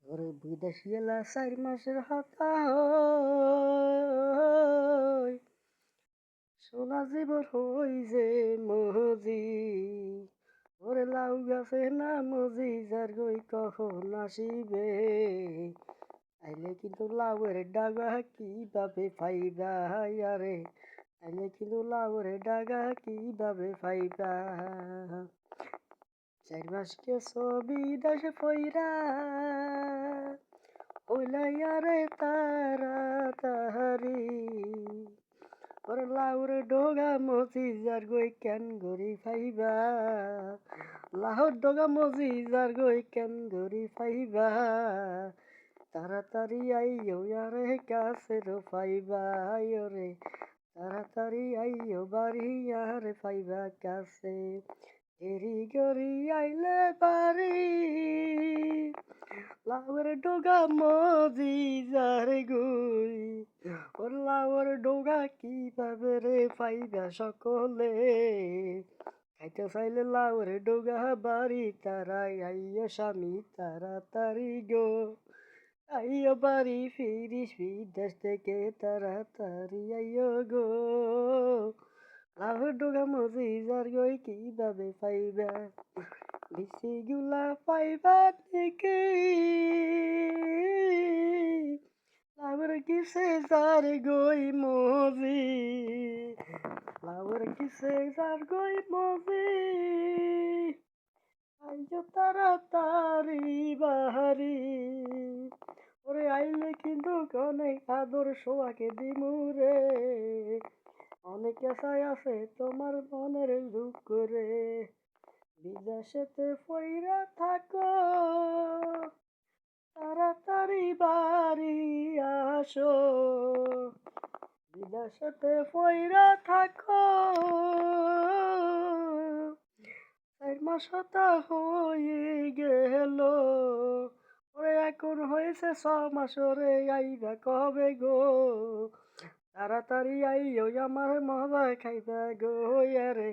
ওরে বিদেশি এলা ৪ মাসের হতা হই, সোনা জীবন হই যে মজি। ওরে লাউ গাছে না মজি, যার গই কখন আসিবে। আইলে কিন্তু লাউয়ের ডাগা কিভাবে পাইবা আরে, আইলে কিন্তু লাউয়ের ডাগা কিভাবে পাইবা। ৪ মাস গেছো বিদেশে পইরা, ওলাই আরে তাড়াতাড়ি। ওরে লাউর ডোগা মজি, যার গই কেন গরি পাইবা। লাউর ডোগা মজি, যার গই কেন গরি পাইবা। তাড়াতাড়ি আইও আরে কাছের পাইবা রে, তাড়াতাড়ি আইও বাড়ি আর পাইবা কাছে। দেরি গরি আইলে বাড়ি, লাউয়ের ডোগা মজি যার গুই। ও লাউয়ের ডোগা কিভাবে রে পাইবা সকলে। খাইতে চাইলে লাউয়ের ডোগা বাড়ি, তারাই আইয় স্বামী তাড়াতাড়ি গো। আইয় বাড়ি ফিরিস বিদেশ থেকে তাড়াতাড়ি আইয় গো। লাউয়ের ডোগা মজি যার গই কিভাবে পাইবা। বিচিগুলা পাইবা থেকে লাউয়ের কিসে যার গই মজি, লাউয়ের কিসে যার গই মজি। আইজো তাড়াতাড়ি বাহারি, ওরে আইলে কিন্তু অনেক আদর সোয়াকে দিমুরে। অনেক আশায় আছে তোমার মনের দুঃখ করে। বিদেশেতে পইরা থাকো, তাড়াতাড়ি বাড়ি আসো। বিদেশেতে পইরা থাকো, ৪ মাস হতা হয়ে গেল। ওরে এখন হয়েছে ৬ মাস, ওরে আইবা কবে গো। তাড়াতাড়ি আইও আমার মজা খাইবা গো রে,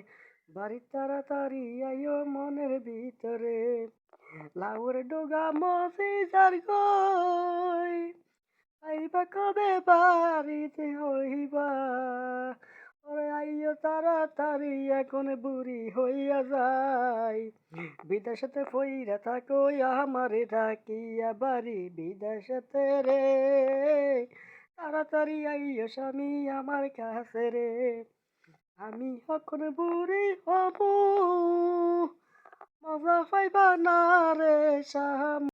বাড়ি তাড়াতাড়ি আইও মনের ভিতরে। লাউর ডোগা মজি যার গই, আইবা কবে বাড়িতে হইবা। ওরে আইও তাড়াতাড়ি এখন বুড়ি হইয়া যায়। বিদেশেতে ফইরা থাকো আমারে ডাকিয়া বাড়ি বিদেশেতে রে। তাড়াতাড়ি আইও স্বামী আমার কাছে রে, আমি এখন বুড়ি হব, মজা পাইবা না রে স্বামী।